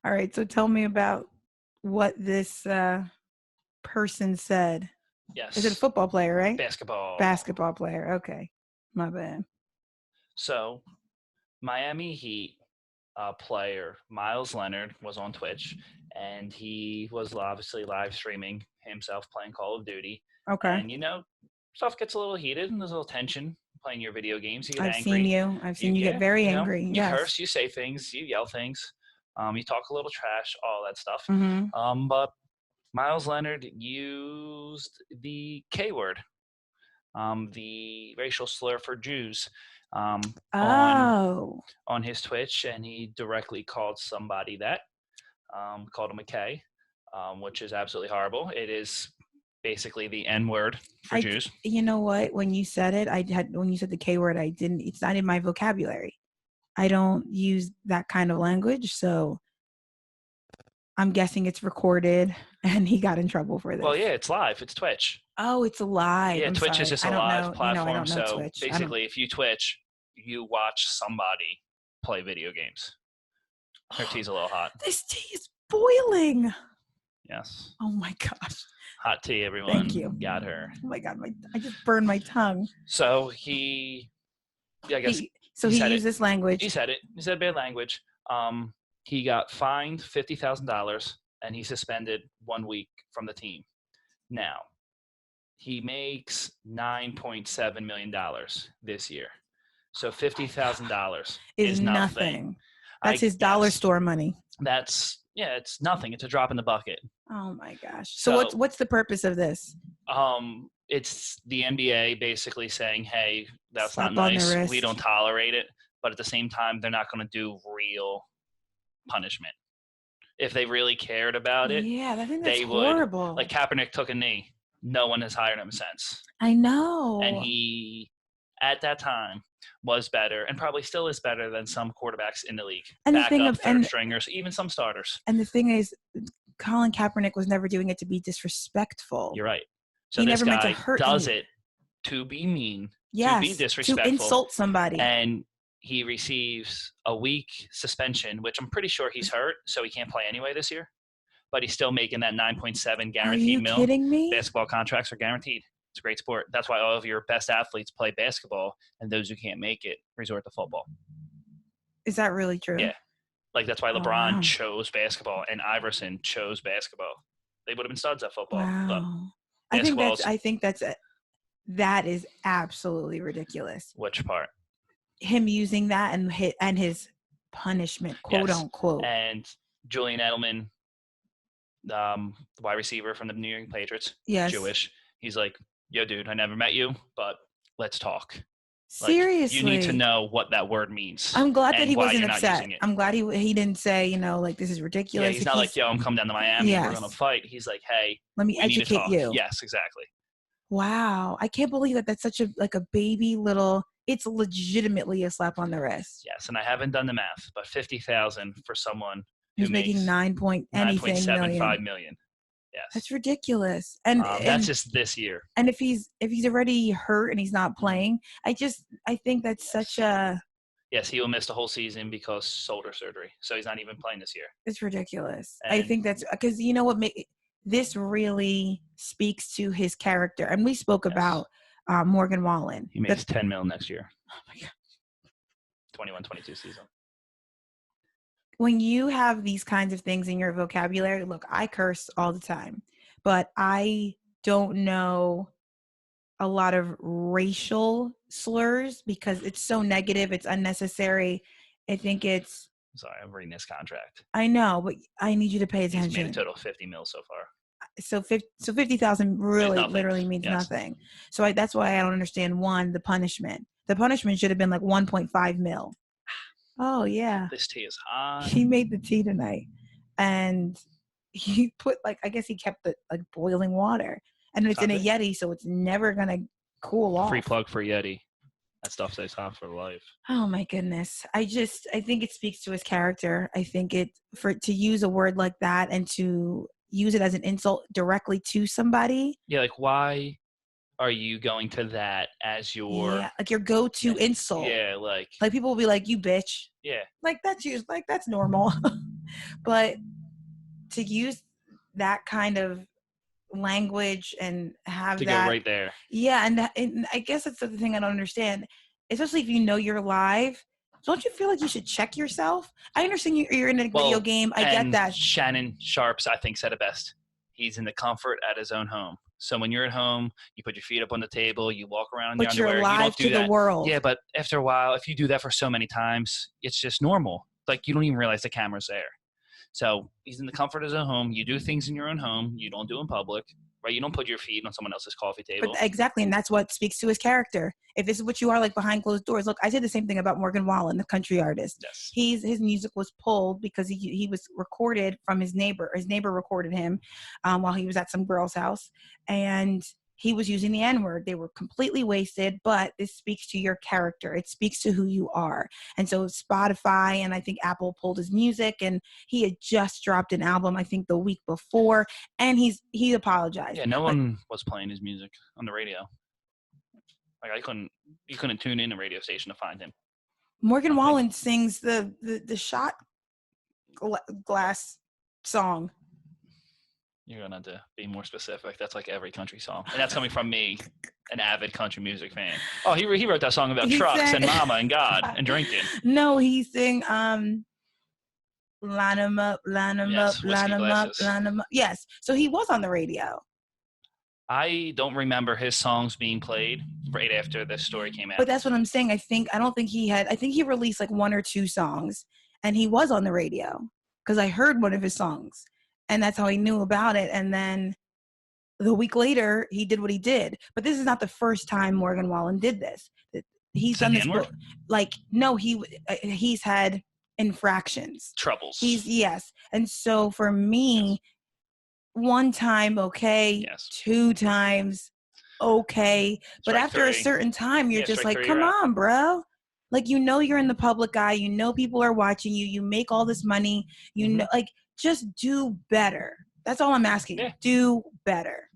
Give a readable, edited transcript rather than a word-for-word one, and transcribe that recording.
All right. So tell me about what this person said. Yes. Is it a football player, right? Basketball. Basketball player. Okay. My bad. So, Miami Heat player Miles Leonard was on Twitch, and he was obviously live streaming himself playing Call of Duty. Okay. And stuff gets a little heated, and there's a little tension playing your video games. You get I've angry. I've seen you get very angry. You Yes. curse, you say things, you yell things, you talk a little trash, all that stuff. Mm-hmm. But Miles Leonard used the K word, the racial slur for Jews, on his Twitch, and he directly called somebody that, called him a K, which is absolutely horrible. It is basically the N word for Jews. You know what? When you said it, when you said the K word, it's not in my vocabulary. I don't use that kind of language, so I'm guessing it's recorded and he got in trouble for this. Well, yeah, it's live. It's Twitch. Oh, it's live. Yeah, Twitch is just a live platform. I don't know so Twitch. Basically, if you Twitch, you watch somebody play video games. Her tea's a little hot. This tea is boiling. Yes. Oh my gosh. Hot tea, everyone. Thank you. Got her. Oh my God, I just burned my tongue. So he used this language. He said it. He said bad language. He got fined $50,000 and he suspended 1 week from the team. Now, he makes $9.7 million this year. So $50,000 is nothing. That's his dollar store money. It's nothing. It's a drop in the bucket. Oh my gosh. So what's the purpose of this? It's the NBA basically saying, hey, that's not nice. We don't tolerate it. But at the same time, they're not going to do real punishment. If they really cared about it, I think that's horrible. Like Kaepernick took a knee. No one has hired him since. I know. And he, at that time, was better and probably still is better than some quarterbacks in the league. And third stringers, even some starters. And the thing is, Colin Kaepernick was never doing it to be disrespectful. You're right. So he this never guy meant to hurt does you. it to be mean, yes, to be disrespectful, to insult somebody. And he receives a week suspension, which I'm pretty sure he's hurt, so he can't play anyway this year. But he's still making that 9.7 guaranteed mil. Are you kidding me? Basketball contracts are guaranteed. It's a great sport. That's why all of your best athletes play basketball, and those who can't make it resort to football. Is that really true? Yeah. Like, that's why LeBron chose basketball and Iverson chose basketball. They would have been studs at football. Wow. But I think that is absolutely ridiculous. Which part? Him using that and his punishment, quote unquote. And Julian Edelman, the wide receiver from the New England Patriots, Jewish. He's like, yo, dude, I never met you, but let's talk. Seriously. You need to know what that word means. I'm glad that he wasn't upset. I'm glad he didn't say, like, this is ridiculous. Yeah, he's not like, yo, I'm coming down to Miami. Yes. We're going to fight. He's like, hey, let me educate you. Yes, exactly. Wow. I can't believe that that's such a baby little, it's legitimately a slap on the wrist. Yes. And I haven't done the math, but $50,000 for someone who's making $9.75 million. Yes. That's ridiculous. And that's just this year. And if he's already hurt and he's not playing, I think that's such a... Yes, he will miss the whole season because shoulder surgery. So he's not even playing this year. It's ridiculous. And I think that's because you know what, this really speaks to his character. And we spoke about Morgan Wallen. He makes $10 million next year. Oh my God. 21-22 season. When you have these kinds of things in your vocabulary, look, I curse all the time, but I don't know a lot of racial slurs because it's so negative. It's unnecessary. I think it's... Sorry, I'm reading this contract. I know, but I need you to pay attention. He's made a total of $50 million so far. So 50,000 really literally means nothing. So that's why I don't understand, the punishment. The punishment should have been like 1.5 mil. Oh, yeah. This tea is hot. He made the tea tonight. And he put, I guess he kept the, boiling water. And it's in a Yeti, so it's never going to cool off. Free plug for Yeti. That stuff stays hot for life. Oh, my goodness. I think it speaks to his character. I think to use a word like that and to use it as an insult directly to somebody. Yeah, why are you going to that as your Yeah, like your go-to insult. Yeah, like people will be like, "You bitch." yeah. Like that's normal. But to use that kind of language and have To go that, right there. yeah, and I guess that's the thing I don't understand, especially if you know you're live. Don't you feel like you should check yourself? I understand you're in a video game. I get and that. Shannon Sharps, I think, said it best. He's in the comfort at his own home. So when you're at home, you put your feet up on the table, you walk around in your But you're underwear. You don't live do to the that. world. Yeah, but after a while, if you do that for so many times, it's just normal. Like you don't even realize the camera's there. So he's in the comfort of his own home. You do things in your own home. You don't do in public, right? You don't put your feet on someone else's coffee But table. exactly, and that's what speaks to his character. If this is what you are like behind closed doors, look, I said the same thing about Morgan Wallen, the country artist. Yes. His music was pulled because he was recorded from his neighbor. His neighbor recorded him while he was at some girl's house, and he was using the N-word. They were completely wasted, but this speaks to your character. It speaks to who you are. And so Spotify and I think Apple pulled his music, and he had just dropped an album, I think the week before, and he apologized. Yeah, no one was playing his music on the radio. Like you couldn't tune in a radio station to find him. Morgan Wallen sings the shot glass song. You're gonna have to be more specific. That's like every country song, and that's coming from me, an avid country music fan. Oh, he wrote that song about trucks and mama and God and drinking. No, he sang line 'em up, line 'em up, line 'em up, line 'em up. Yes, so he was on the radio. I don't remember his songs being played right after this story came out. But that's what I'm saying. I think he released like 1 or 2 songs, and he was on the radio because I heard one of his songs, and that's how I knew about it. And then the week later, he did what he did. But this is not the first time Morgan Wallen did this. He's done this. Like, no, he's had infractions, troubles. Yes. And so for me, 1 time, okay, 2 times, okay. But after a certain time, you're just like, come on, bro. Like, you're in the public eye. People are watching you. You make all this money. Know, like, just do better. That's all I'm asking. Yeah. Do better.